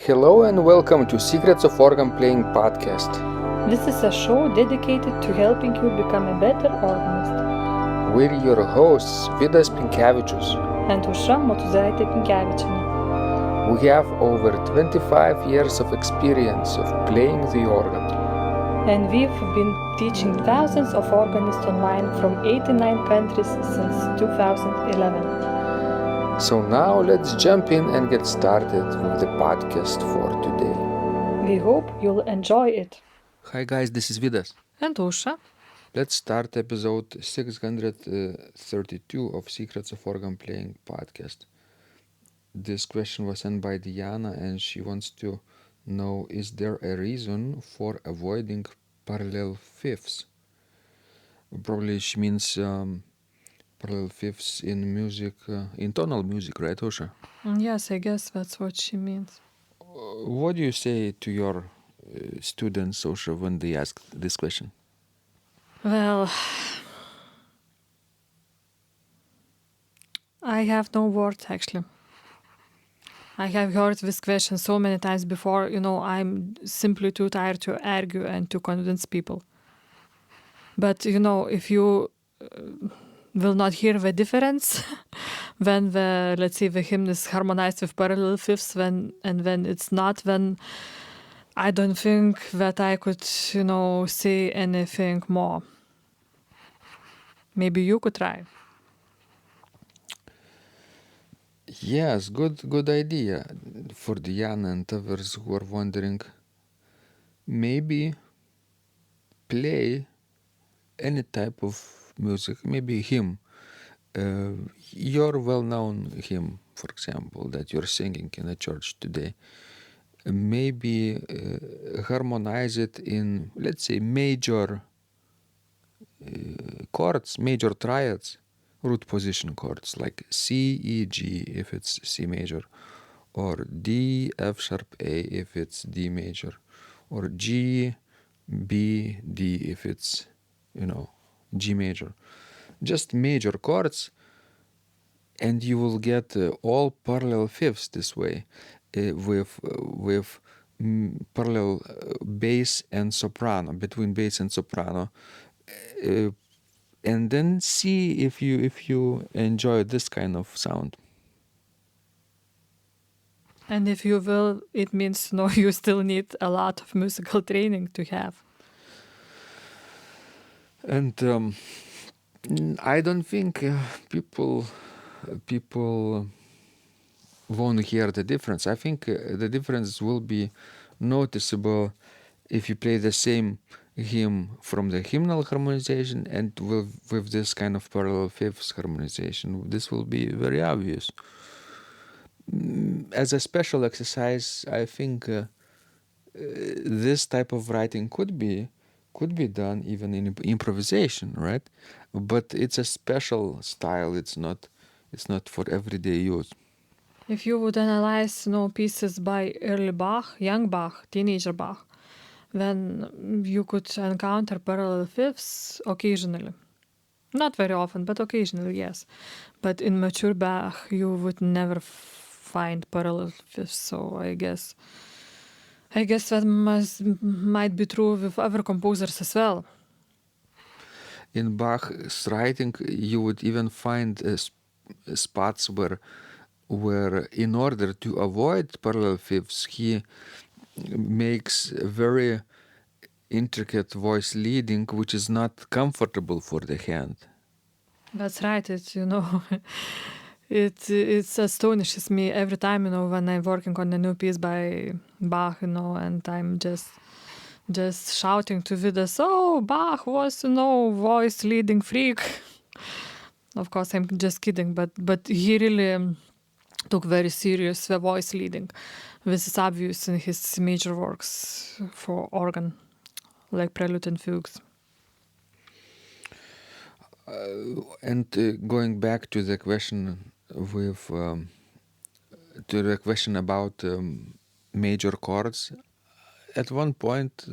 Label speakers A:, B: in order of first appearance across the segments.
A: Hello and welcome to Secrets of Organ Playing podcast.
B: This is a show dedicated to helping you become a better organist.
A: We're your hosts, Vidas Pinkevičius.
B: And Aušra Motuzaitė Pinkevičienė.
A: We have over 25 years of experience of playing the organ.
B: And we've been teaching thousands of organists online from 89 countries since 2011.
A: So now let's jump in and get started with the podcast for today.
B: We hope you'll enjoy it.
A: Hi guys, this is Vidas.
B: And Aušra.
A: Let's start episode 632 of Secrets of Organ Playing podcast. This question was sent by Diana and she wants to know, is there a reason for avoiding parallel fifths? Probably she means parallel fifths in music, in tonal music, right, Ausra?
B: Yes, I guess that's what she means.
A: What do you say to your students, Ausra, when they ask this question?
B: Well, I have no words actually. I have heard this question so many times before, I'm simply too tired to argue and to convince people. But, if you will not hear the difference when the hymn is harmonized with parallel fifths when it's not, then I don't think that I could, say anything more. Maybe you could try.
A: Yes, good idea for Diana and others who are wondering. Maybe play any type of music, maybe hymn, your well-known hymn, for example, that you're singing in a church today. Maybe harmonize it in, let's say, major chords, major triads, root position chords, like C, E, G if it's C major, or D, F sharp A if it's D major, or G, B, D if it's, G major. Just major chords, and you will get all parallel fifths this way, with parallel bass and soprano, between bass and soprano, and then see if you enjoy this kind of sound.
B: And if you will, it means you still need a lot of musical training to have.
A: And I don't think people won't hear the difference. I think the difference will be noticeable if you play the same hymn from the hymnal harmonization and with this kind of parallel fifths harmonization. This will be very obvious. As a special exercise, I think this type of writing could be done even in improvisation, right? But it's a special style. It's not for everyday use.
B: If you would analyze, pieces by early Bach, young Bach, teenager Bach, then you could encounter parallel fifths occasionally. Not very often, but occasionally, yes. But in mature Bach, you would never find parallel fifths. So I guess that might be true with other composers as well.
A: In Bach's writing, you would even find spots where in order to avoid parallel fifths, he makes a very intricate voice leading, which is not comfortable for the hand.
B: That's right. It astonishes me every time, when I'm working on a new piece by Bach, and I'm just shouting to Vidas, oh, Bach was, voice leading freak. Of course, I'm just kidding, but he really took very serious the voice leading. This is obvious in his major works for organ, like Prelude and Fugues.
A: And going back to the question about major chords, at one point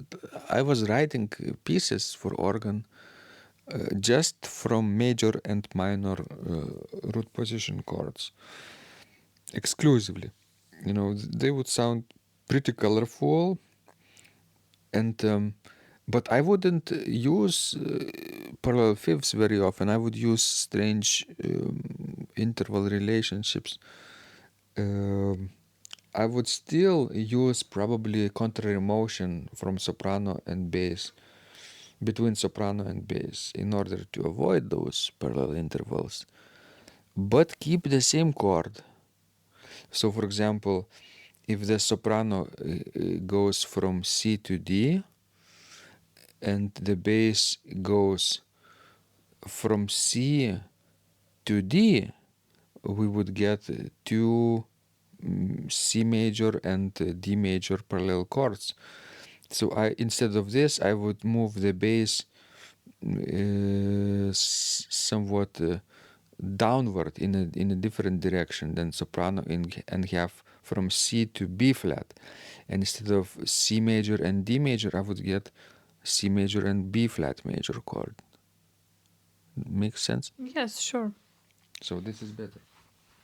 A: I was writing pieces for organ just from major and minor root position chords exclusively. They would sound pretty colorful, and but I wouldn't use parallel fifths very often. I would use strange interval relationships. I would still use probably contrary motion from soprano and bass, between soprano and bass, in order to avoid those parallel intervals, but keep the same chord. So, for example, if the soprano goes from C to D, and the bass goes from C to D, we would get two C major and D major parallel chords. So instead of this, I would move the bass somewhat downward in a different direction than soprano, and have from C to B flat. And instead of C major and D major, I would get C major and B flat major chord. Makes sense?
B: Yes, sure.
A: So this is better.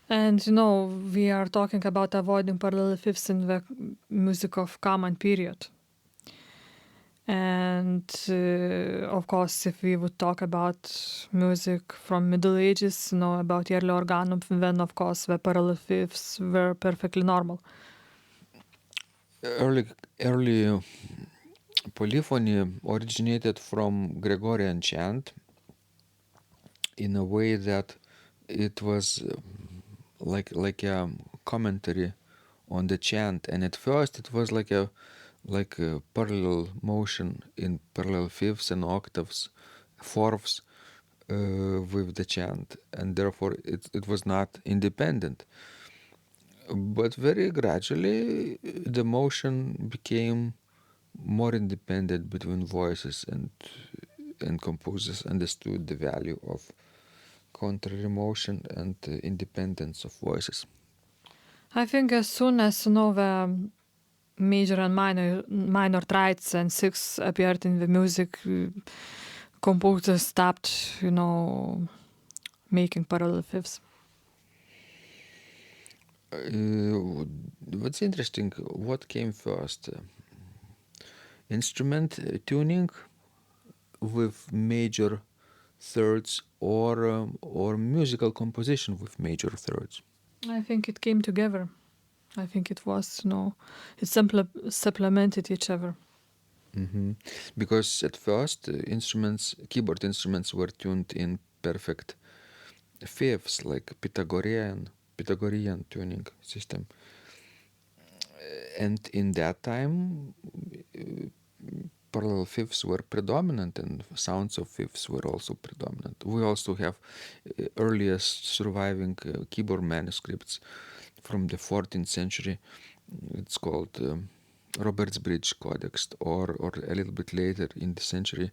B: And we are talking about avoiding parallel fifths in the music of common period. And of course, if we would talk about music from Middle Ages, about early organum, then of course the parallel fifths were perfectly normal.
A: Early polyphony originated from Gregorian chant in a way that it was like a commentary on the chant, and at first it was like a parallel motion in parallel fifths and octaves, fourths with the chant, and therefore it was not independent. But very gradually the motion became more independent between voices, and composers understood the value of contrary motion and independence of voices.
B: I think as soon as the major and minor triads and sixths appeared in the music, composers stopped, making parallel fifths.
A: What's interesting, what came first? Instrument tuning with major thirds, or musical composition with major thirds?
B: I think it came together. I think it was, it supplemented each other.
A: Because at first keyboard instruments were tuned in perfect fifths, like Pythagorean tuning system. And in that time, parallel fifths were predominant, and sounds of fifths were also predominant. We also have earliest surviving keyboard manuscripts from the 14th century. It's called Robertsbridge Codex, or a little bit later in the century,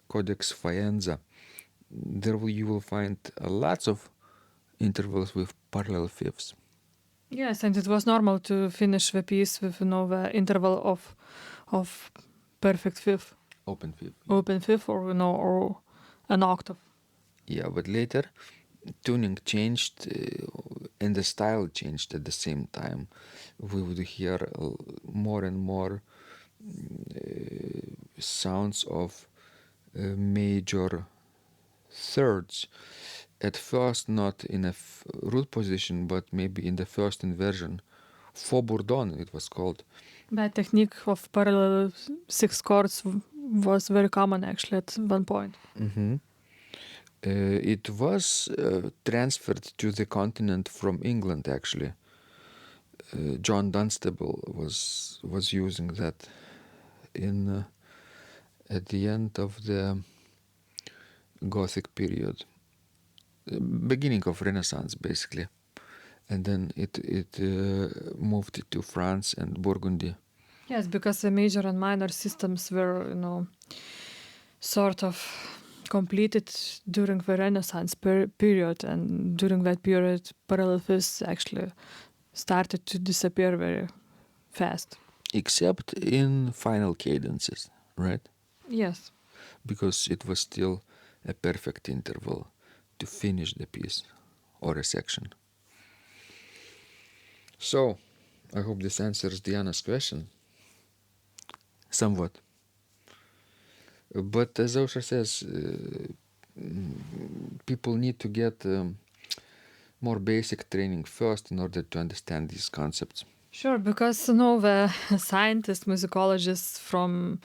A: Codex Faenza. There you will find lots of intervals with parallel fifths.
B: Yes, and it was normal to finish the piece with the interval of perfect fifth,
A: Open fifth.
B: open fifth, or or an octave.
A: Yeah, but later tuning changed, and the style changed at the same time. We would hear more and more sounds of major thirds. At first, not in a root position, but maybe in the first inversion. Faux bourdon, it was called.
B: That technique of parallel six chords was very common actually at one point.
A: It was transferred to the continent from England, actually. John Dunstable was using that in at the end of the Gothic period, beginning of Renaissance, basically, and then it moved to France and Burgundy.
B: Yes, because the major and minor systems were, sort of completed during the Renaissance period, and during that period, parallel fifths actually started to disappear very fast.
A: Except in final cadences, right?
B: Yes.
A: Because it was still a perfect interval to finish the piece or a section. So, I hope this answers Diana's question. Somewhat. But as Ausra says, people need to get more basic training first in order to understand these concepts.
B: Sure, because the scientists, musicologists from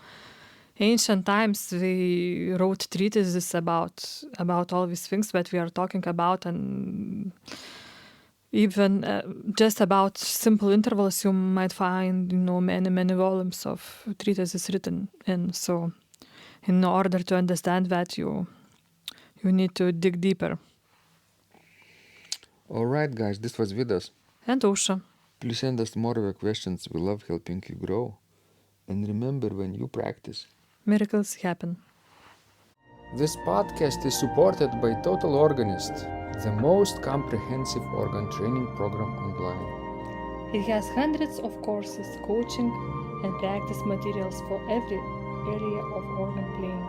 B: ancient times, they wrote treatises about all these things that we are talking about, and even just about simple intervals, you might find many volumes of treatises written in. So, in order to understand that, you need to dig deeper.
A: All right, guys, this was Vidas.
B: And Ausra.
A: Please send us more of your questions. We love helping you grow. And remember, when you practice,
B: Miracles happen.
A: This podcast is supported by Total Organist, the most comprehensive organ training program online.
B: It has hundreds of courses, coaching, and practice materials for every area of organ playing.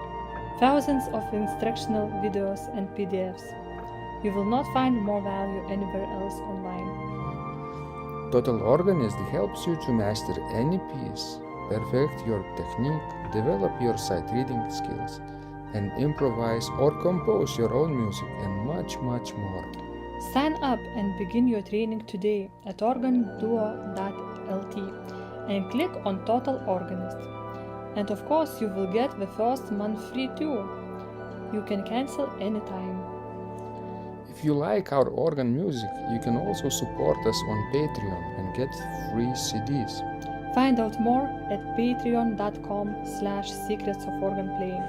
B: Thousands of instructional videos and PDFs. You will not find more value anywhere else online.
A: Total Organist helps you to master any piece, perfect your technique, develop your sight reading skills, and improvise or compose your own music, and much, much more.
B: Sign up and begin your training today at organduo.lt and click on Total Organist. And of course, you will get the first month free too. You can cancel anytime.
A: If you like our organ music, you can also support us on Patreon and get free CDs.
B: Find out more at patreon.com/secrets of organ playing.